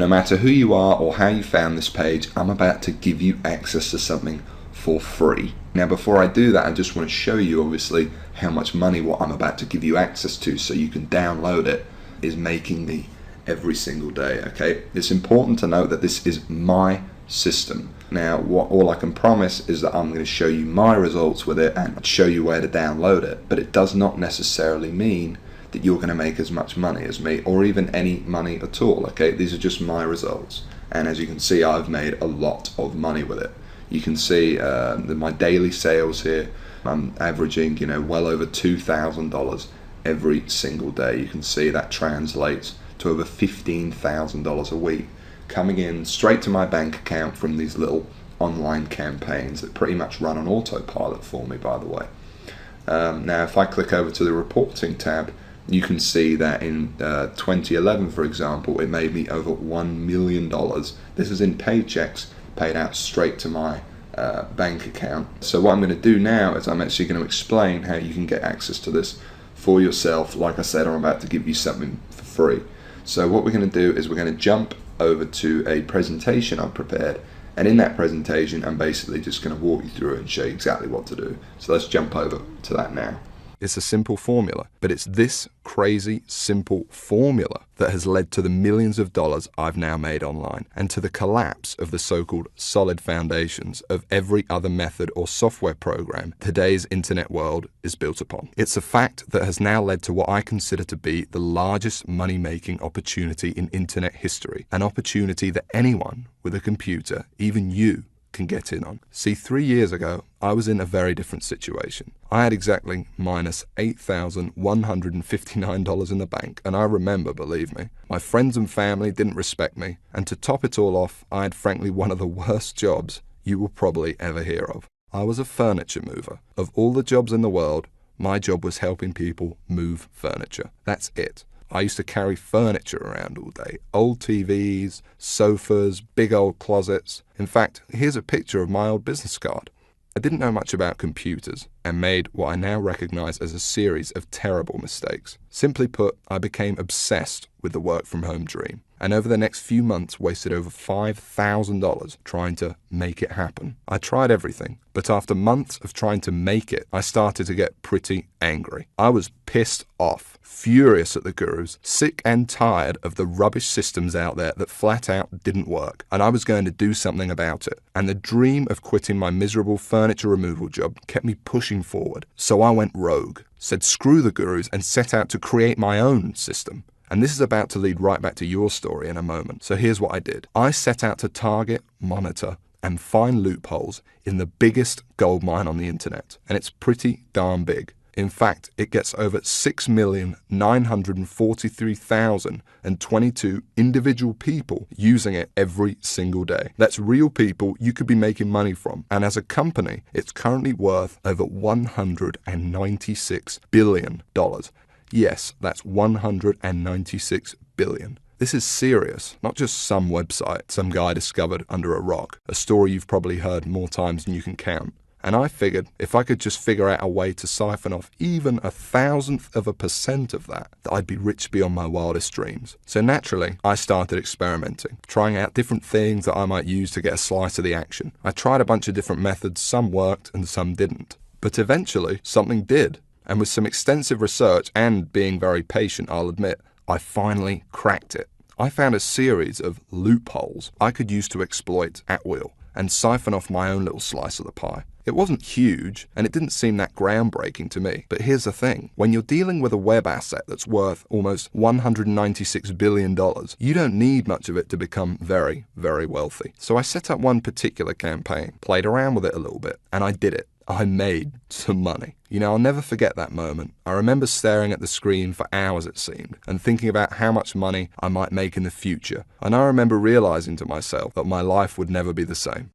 No matter who you are or how you found this page, I'm about to give you access to something for free. Now, before I do that, I just want to show you, obviously, how much money what I'm about to give you access to so you can download it is making me every single day, okay? It's important to note that this is my system. Now, all I can promise is that I'm going to show you my results with it and show you where to download it, but it does not necessarily mean that you're going to make as much money as me or even any money at all, okay? These are just my results, and as you can see, I've made a lot of money with it. You can see my daily sales here. I'm averaging, well over $2,000 every single day. You can see that translates to over $15,000 a week coming in straight to my bank account from these little online campaigns that pretty much run on autopilot for me, by the way. Now, if I click over to the reporting tab, you can see that in 2011, for example, it made me over $1 million. This is in paychecks paid out straight to my bank account. So what I'm going to do now is I'm actually going to explain how you can get access to this for yourself. Like I said, I'm about to give you something for free. So what we're going to do is we're going to jump over to a presentation I've prepared, and in that presentation I'm basically just going to walk you through it and show you exactly what to do. So let's jump over to that now. It's a simple formula, but it's this crazy simple formula that has led to the millions of dollars I've now made online and to the collapse of the so-called solid foundations of every other method or software program today's internet world is built upon. It's a fact that has now led to what I consider to be the largest money-making opportunity in internet history, an opportunity that anyone with a computer, even you, can get in on. See, 3 years ago, I was in a very different situation. I had exactly minus $8,159 in the bank, and I remember, believe me, my friends and family didn't respect me, and to top it all off, I had frankly one of the worst jobs you will probably ever hear of. I was a furniture mover. Of all the jobs in the world, my job was helping people move furniture. That's it. I used to carry furniture around all day. Old TVs, sofas, big old closets. In fact, here's a picture of my old business card. I didn't know much about computers and made what I now recognize as a series of terrible mistakes. Simply put, I became obsessed with the work from home dream, and over the next few months wasted over $5,000 trying to make it happen. I tried everything, but after months of trying to make it, I started to get pretty angry. I was pissed off, furious at the gurus, sick and tired of the rubbish systems out there that flat out didn't work, and I was going to do something about it. And the dream of quitting my miserable furniture removal job kept me pushing forward. So I went rogue, said screw the gurus, and set out to create my own system. And this is about to lead right back to your story in a moment. So here's what I did. I set out to target, monitor, and find loopholes in the biggest goldmine on the internet. And it's pretty darn big. In fact, it gets over 6,943,022 individual people using it every single day. That's real people you could be making money from. And as a company, it's currently worth over $196 billion. Yes, that's 196 billion. This is serious, not just some website some guy discovered under a rock, a story you've probably heard more times than you can count. And I figured if I could just figure out a way to siphon off even 0.001% of that, I'd be rich beyond my wildest dreams. So naturally, I started experimenting, trying out different things that I might use to get a slice of the action. I tried a bunch of different methods, some worked and some didn't. But eventually, something did. And with some extensive research and being very patient, I'll admit, I finally cracked it. I found a series of loopholes I could use to exploit at will and siphon off my own little slice of the pie. It wasn't huge, and it didn't seem that groundbreaking to me. But here's the thing. When you're dealing with a web asset that's worth almost $196 billion, you don't need much of it to become very, very wealthy. So I set up one particular campaign, played around with it a little bit, and I did it. I made some money. I'll never forget that moment. I remember staring at the screen for hours, it seemed, and thinking about how much money I might make in the future. And I remember realizing to myself that my life would never be the same.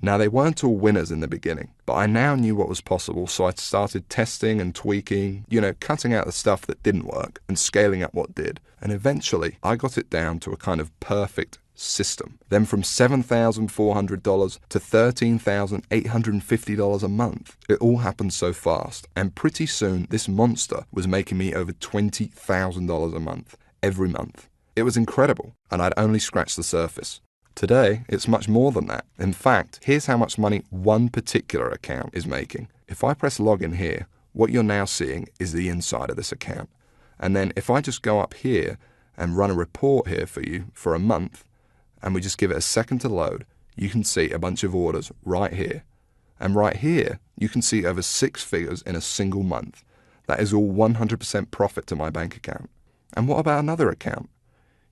Now, they weren't all winners in the beginning, but I now knew what was possible, so I started testing and tweaking, cutting out the stuff that didn't work and scaling up what did. And eventually, I got it down to a kind of perfect system. Then from $7,400 to $13,850 a month. It all happened so fast, and pretty soon this monster was making me over $20,000 a month, every month. It was incredible, and I'd only scratched the surface. Today, it's much more than that. In fact, here's how much money one particular account is making. If I press login here, what you're now seeing is the inside of this account. And then if I just go up here and run a report here for you for a month, and we just give it a second to load, you can see a bunch of orders right here. And right here, you can see over 6 figures in a single month. That is all 100% profit to my bank account. And what about another account?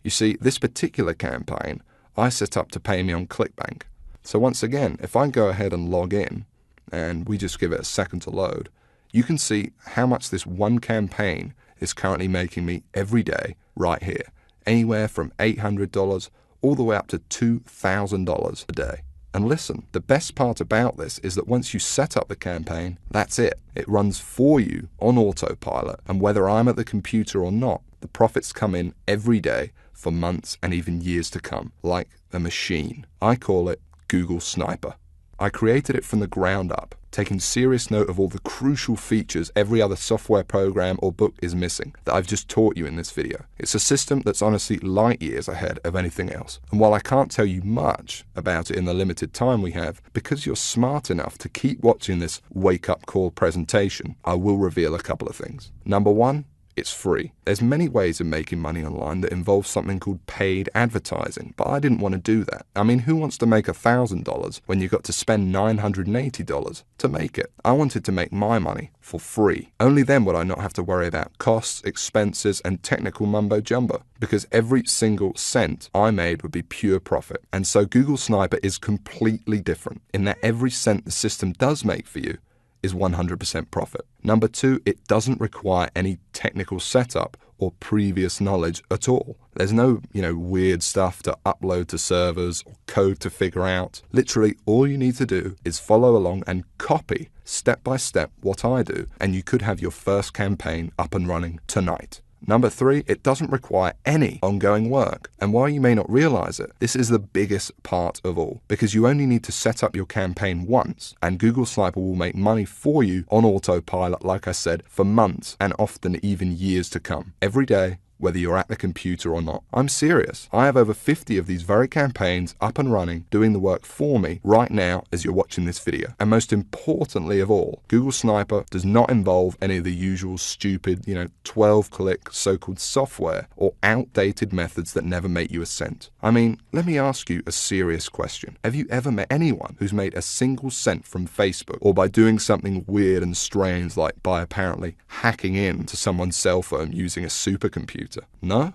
You see, this particular campaign I set up to pay me on ClickBank. So once again, if I go ahead and log in, and we just give it a second to load, you can see how much this one campaign is currently making me every day right here. Anywhere from $800 all the way up to $2,000 a day. And listen, the best part about this is that once you set up the campaign, that's it. It runs for you on autopilot, and whether I'm at the computer or not, the profits come in every day for months and even years to come, like a machine. I call it Google Sniper. I created it from the ground up, taking serious note of all the crucial features every other software program or book is missing that I've just taught you in this video. It's a system that's honestly light years ahead of anything else. And while I can't tell you much about it in the limited time we have, because you're smart enough to keep watching this wake-up call presentation, I will reveal a couple of things. Number one, it's free. There's many ways of making money online that involve something called paid advertising, but I didn't want to do that. I mean, who wants to make $1,000 when you've got to spend $980 to make it? I wanted to make my money for free. Only then would I not have to worry about costs, expenses, and technical mumbo jumbo, because every single cent I made would be pure profit. And so Google Sniper is completely different in that every cent the system does make for you is 100% profit. Number two, it doesn't require any technical setup or previous knowledge at all. There's no, weird stuff to upload to servers or code to figure out. Literally, all you need to do is follow along and copy step by step what I do, and you could have your first campaign up and running tonight. Number three, it doesn't require any ongoing work. And while you may not realize it, this is the biggest part of all, because you only need to set up your campaign once, and Google Sniper will make money for you on autopilot, like I said, for months and often even years to come. Every day, whether you're at the computer or not. I'm serious. I have over 50 of these very campaigns up and running, doing the work for me right now as you're watching this video. And most importantly of all, Google Sniper does not involve any of the usual stupid, 12-click so-called software or outdated methods that never make you a cent. I mean, let me ask you a serious question. Have you ever met anyone who's made a single cent from Facebook, or by doing something weird and strange, like by apparently hacking into someone's cell phone using a supercomputer? No?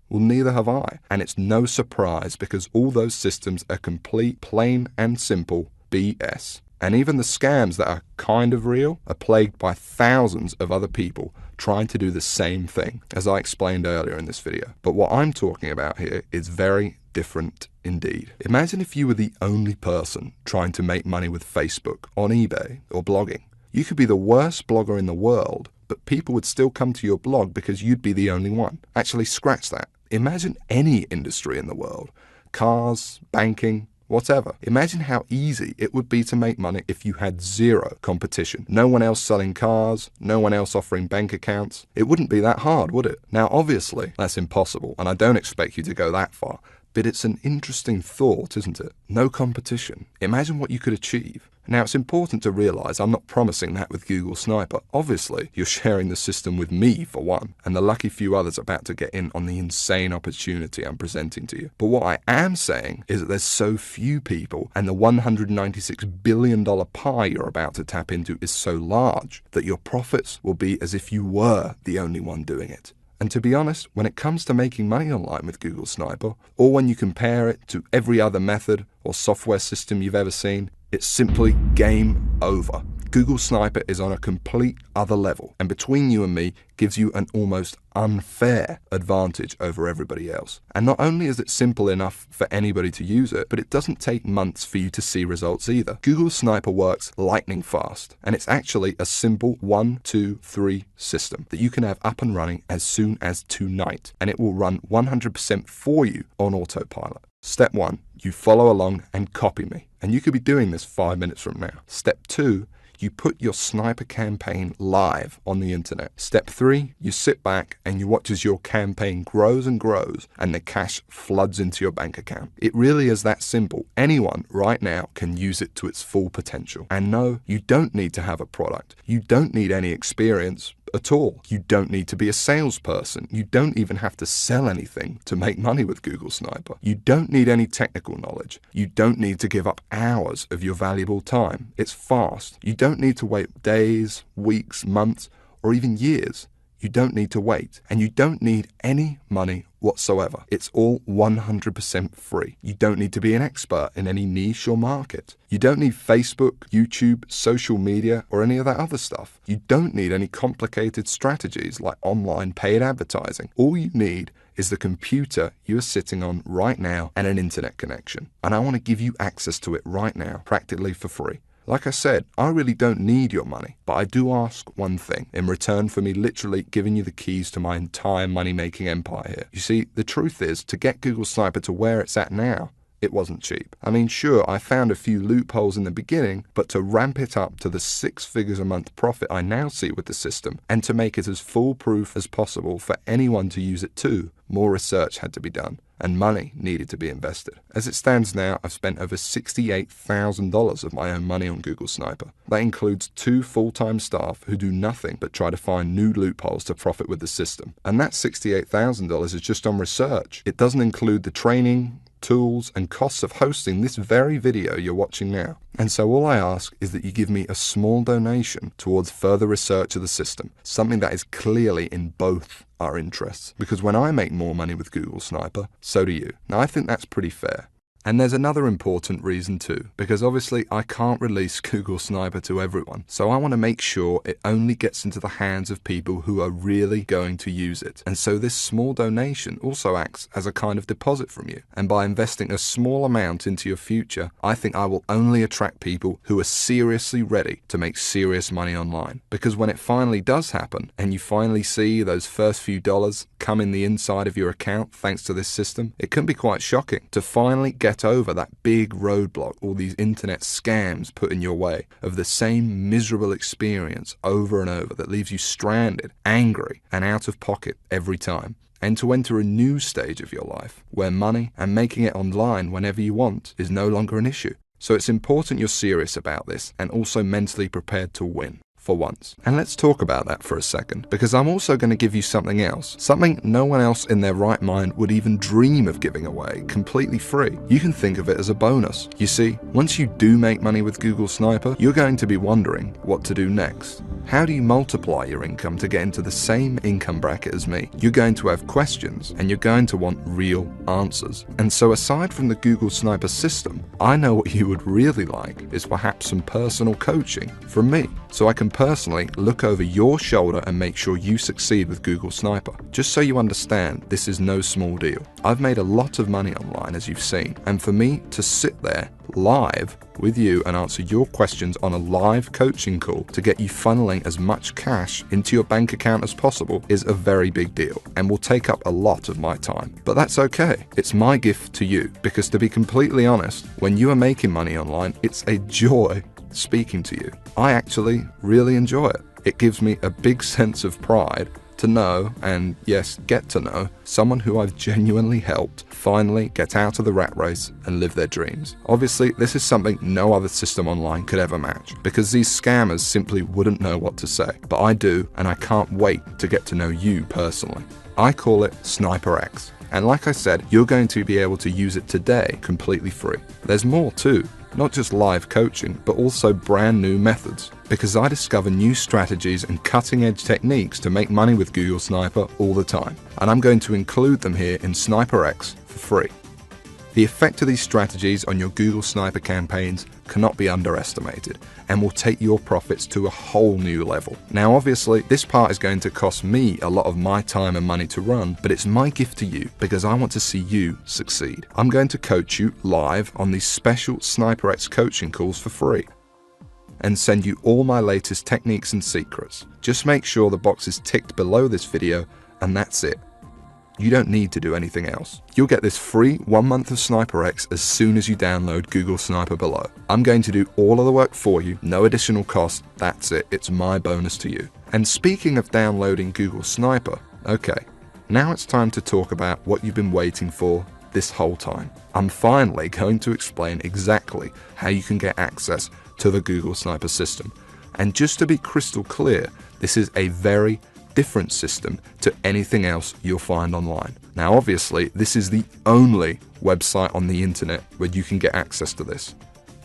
Well, neither have I. And it's no surprise, because all those systems are complete, plain and simple BS. And even the scams that are kind of real are plagued by thousands of other people trying to do the same thing, as I explained earlier in this video. But what I'm talking about here is very different indeed. Imagine if you were the only person trying to make money with Facebook, on eBay, or blogging. You could be the worst blogger in the world, but people would still come to your blog because you'd be the only one. Actually, scratch that. Imagine any industry in the world. Cars, banking, whatever. Imagine how easy it would be to make money if you had zero competition. No one else selling cars, no one else offering bank accounts. It wouldn't be that hard, would it? Now, obviously, that's impossible, and I don't expect you to go that far. But it's an interesting thought, isn't it? No competition. Imagine what you could achieve. Now, it's important to realize I'm not promising that with Google Sniper. Obviously, you're sharing the system with me, for one, and the lucky few others about to get in on the insane opportunity I'm presenting to you. But what I am saying is that there's so few people, and the $196 billion pie you're about to tap into is so large, that your profits will be as if you were the only one doing it. And to be honest, when it comes to making money online with Google Sniper, or when you compare it to every other method or software system you've ever seen, it's simply game over. Google Sniper is on a complete other level, and between you and me gives you an almost unfair advantage over everybody else. And not only is it simple enough for anybody to use it, but it doesn't take months for you to see results either. Google Sniper works lightning fast, and it's actually a simple 1, 2, 3 system that you can have up and running as soon as tonight, and it will run 100% for you on autopilot. Step 1, you follow along and copy me, and you could be doing this 5 minutes from now. Step 2, you put your sniper campaign live on the internet. Step 3, you sit back and you watch as your campaign grows and grows and the cash floods into your bank account. It really is that simple. Anyone right now can use it to its full potential. And no, you don't need to have a product. You don't need any experience at all. You don't need to be a salesperson. You don't even have to sell anything to make money with Google Sniper. You don't need any technical knowledge. You don't need to give up hours of your valuable time. It's fast. You don't need to wait days, weeks, months, or even years. You don't need to wait, and you don't need any money whatsoever. It's all 100% free. You don't need to be an expert in any niche or market. You don't need Facebook, YouTube, social media, or any of that other stuff. You don't need any complicated strategies like online paid advertising. All you need is the computer you are sitting on right now and an internet connection. And I want to give you access to it right now, practically for free. Like I said, I really don't need your money, but I do ask one thing in return for me literally giving you the keys to my entire money-making empire here. You see, the truth is, to get Google Sniper to where it's at now, it wasn't cheap. I mean, sure, I found a few loopholes in the beginning, but to ramp it up to the 6 figures a month profit I now see with the system, and to make it as foolproof as possible for anyone to use it too, more research had to be done, and money needed to be invested. As it stands now, I've spent over $68,000 of my own money on Google Sniper. That includes 2 full-time staff who do nothing but try to find new loopholes to profit with the system. And that $68,000 is just on research. It doesn't include the training, tools, and costs of hosting this very video you're watching now. And so all I ask is that you give me a small donation towards further research of the system, something that is clearly in both our interests. Because when I make more money with Google Sniper, so do you. Now I think that's pretty fair. And there's another important reason too, because obviously I can't release Google Sniper to everyone. So I want to make sure it only gets into the hands of people who are really going to use it. And so this small donation also acts as a kind of deposit from you. And by investing a small amount into your future, I think I will only attract people who are seriously ready to make serious money online. Because when it finally does happen, and you finally see those first few dollars come in the inside of your account thanks to this system, it can be quite shocking to finally get over that big roadblock all these internet scams put in your way of the same miserable experience over and over that leaves you stranded, angry, and out of pocket every time. And to enter a new stage of your life where money and making it online whenever you want is no longer an issue. So it's important you're serious about this and also mentally prepared to win. For once. And let's talk about that for a second, because I'm also going to give you something else, something no one else in their right mind would even dream of giving away completely free. You can think of it as a bonus. You see, once you do make money with Google Sniper, you're going to be wondering what to do next. How do you multiply your income to get into the same income bracket as me? You're going to have questions and you're going to want real answers. And so aside from the Google Sniper system, I know what you would really like is perhaps some personal coaching from me, so I can personally look over your shoulder and make sure you succeed with Google Sniper. Just so you understand, this is no small deal. I've made a lot of money online, as you've seen, and for me to sit there live with you and answer your questions on a live coaching call to get you funneling as much cash into your bank account as possible is a very big deal and will take up a lot of my time. But that's okay. It's my gift to you, because to be completely honest, when you are making money online, it's a joy speaking to you. I actually really enjoy it. It gives me a big sense of pride to know, and yes, get to know, someone who I've genuinely helped finally get out of the rat race and live their dreams. Obviously, this is something no other system online could ever match, because these scammers simply wouldn't know what to say. But I do, and I can't wait to get to know you personally. I call it Sniper X. And like I said, you're going to be able to use it today completely free. There's more too. Not just live coaching, but also brand new methods. Because I discover new strategies and cutting edge techniques to make money with Google Sniper all the time. And I'm going to include them here in Sniper X for free. The effect of these strategies on your Google Sniper campaigns cannot be underestimated and will take your profits to a whole new level. Now obviously this part is going to cost me a lot of my time and money to run, but it's my gift to you because I want to see you succeed. I'm going to coach you live on these special Sniper X coaching calls for free and send you all my latest techniques and secrets. Just make sure the box is ticked below this video and that's it. You don't need to do anything else. You'll get this free 1 month of SniperX as soon as you download Google Sniper below. I'm going to do all of the work for you, no additional cost. That's it. It's my bonus to you. And speaking of downloading Google Sniper, okay, now it's time to talk about what you've been waiting for this whole time. I'm finally going to explain exactly how you can get access to the Google Sniper system. And just to be crystal clear, this is a very different system to anything else you'll find online. Now, obviously, this is the only website on the internet where you can get access to this.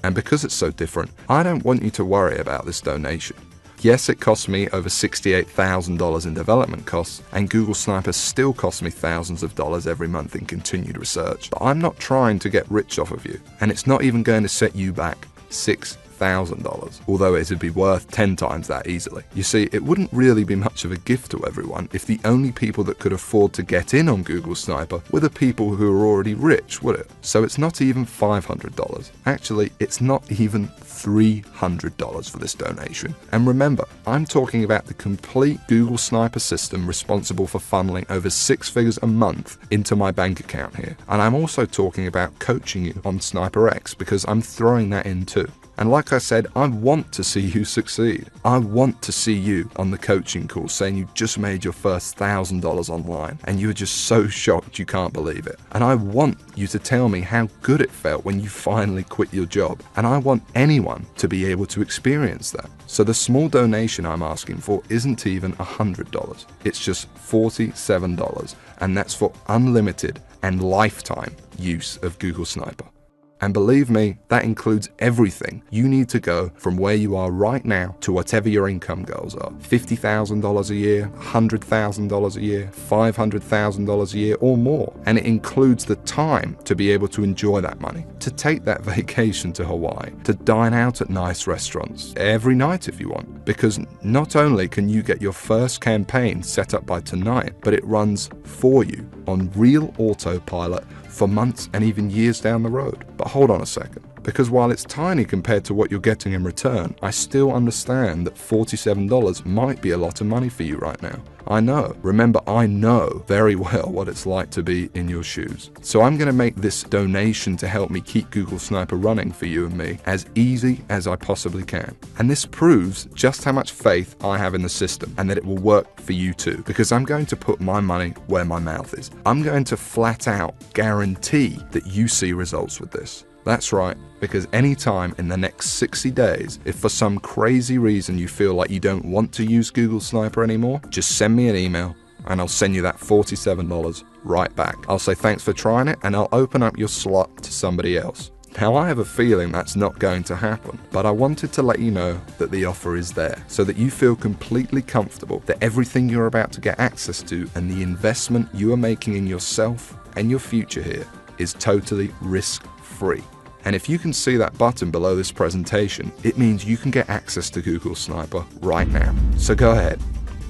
And because it's so different, I don't want you to worry about this donation. Yes, it cost me over $68,000 in development costs, and Google Sniper still costs me thousands of dollars every month in continued research. But I'm not trying to get rich off of you, and it's not even going to set you back $6,000, although it would be worth 10 times that easily. You see, it wouldn't really be much of a gift to everyone if the only people that could afford to get in on Google Sniper were the people who are already rich, would it? So it's not even $500. Actually, it's not even $300 for this donation. And remember, I'm talking about the complete Google Sniper system responsible for funneling over 6 figures a month into my bank account here. And I'm also talking about coaching you on SniperX because I'm throwing that in too. And like I said, I want to see you succeed. I want to see you on the coaching call saying you just made your first $1,000 online and you were just so shocked you can't believe it. And I want you to tell me how good it felt when you finally quit your job. And I want anyone to be able to experience that. So the small donation I'm asking for isn't even $100. It's just $47. And that's for unlimited and lifetime use of Google Sniper. And believe me, that includes everything. You need to go from where you are right now to whatever your income goals are. $50,000 a year, $100,000 a year, $500,000 a year or more. And it includes the time to be able to enjoy that money, to take that vacation to Hawaii, to dine out at nice restaurants every night if you want. Because not only can you get your first campaign set up by tonight, but it runs for you on real autopilot for months and even years down the road. But hold on a second, because while it's tiny compared to what you're getting in return, I still understand that $47 might be a lot of money for you right now. I know. Remember, I know very well what it's like to be in your shoes. So I'm going to make this donation to help me keep Google Sniper running for you and me as easy as I possibly can. And this proves just how much faith I have in the system and that it will work for you too, because I'm going to put my money where my mouth is. I'm going to flat out guarantee that you see results with this. That's right, because anytime in the next 60 days, if for some crazy reason you feel like you don't want to use Google Sniper anymore, just send me an email and I'll send you that $47 right back. I'll say thanks for trying it and I'll open up your slot to somebody else. Now, I have a feeling that's not going to happen, but I wanted to let you know that the offer is there so that you feel completely comfortable that everything you're about to get access to and the investment you are making in yourself and your future here is totally risk-free. And if you can see that button below this presentation, it means you can get access to Google Sniper right now. So go ahead,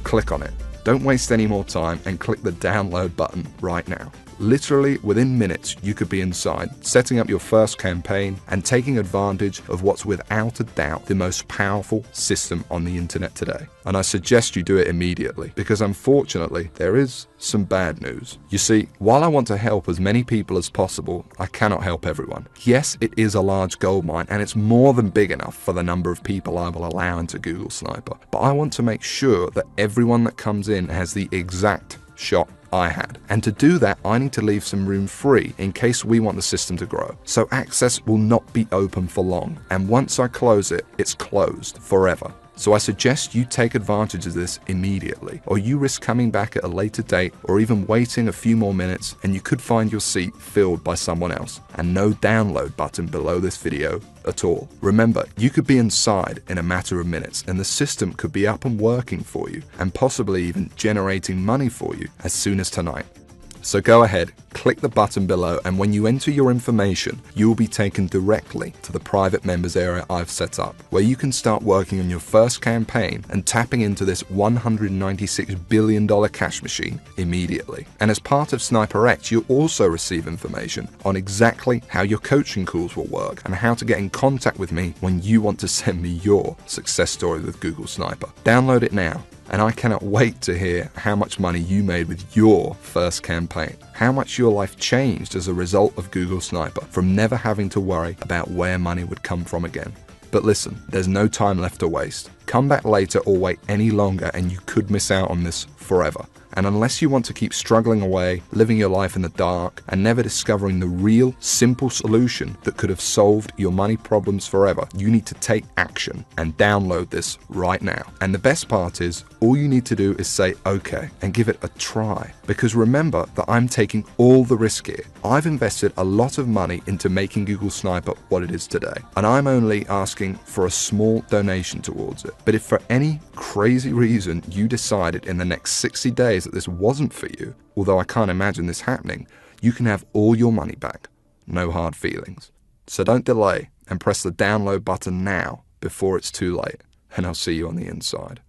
click on it. Don't waste any more time and click the download button right now. Literally within minutes, you could be inside, setting up your first campaign and taking advantage of what's without a doubt the most powerful system on the internet today. And I suggest you do it immediately because unfortunately, there is some bad news. You see, while I want to help as many people as possible, I cannot help everyone. Yes, it is a large goldmine and it's more than big enough for the number of people I will allow into Google Sniper. But I want to make sure that everyone that comes in has the exact shot I had. And to do that, I need to leave some room free in case we want the system to grow. So access will not be open for long. And once I close it, it's closed forever. So I suggest you take advantage of this immediately, or you risk coming back at a later date or even waiting a few more minutes and you could find your seat filled by someone else. And no download button below this video at all. Remember, you could be inside in a matter of minutes and the system could be up and working for you and possibly even generating money for you as soon as tonight. So go ahead, click the button below, and when you enter your information, you will be taken directly to the private members area I've set up, where you can start working on your first campaign and tapping into this $196 billion cash machine immediately. And as part of SniperX, you'll also receive information on exactly how your coaching calls will work and how to get in contact with me when you want to send me your success story with Google Sniper. Download it now And I cannot wait to hear how much money you made with your first campaign. How much your life changed as a result of Google Sniper, from never having to worry about where money would come from again. But listen, there's no time left to waste. Come back later or wait any longer and you could miss out on this forever. And unless you want to keep struggling away, living your life in the dark, and never discovering the real, simple solution that could have solved your money problems forever, you need to take action and download this right now. And the best part is, all you need to do is say okay and give it a try. Because remember that I'm taking all the risk here. I've invested a lot of money into making Google Sniper what it is today, and I'm only asking for a small donation towards it. But if for any crazy reason you decided in the next 60 days that this wasn't for you, although I can't imagine this happening, you can have all your money back. No hard feelings. So don't delay and press the download button now before it's too late, and I'll see you on the inside.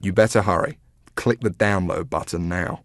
You better hurry. Click the download button now.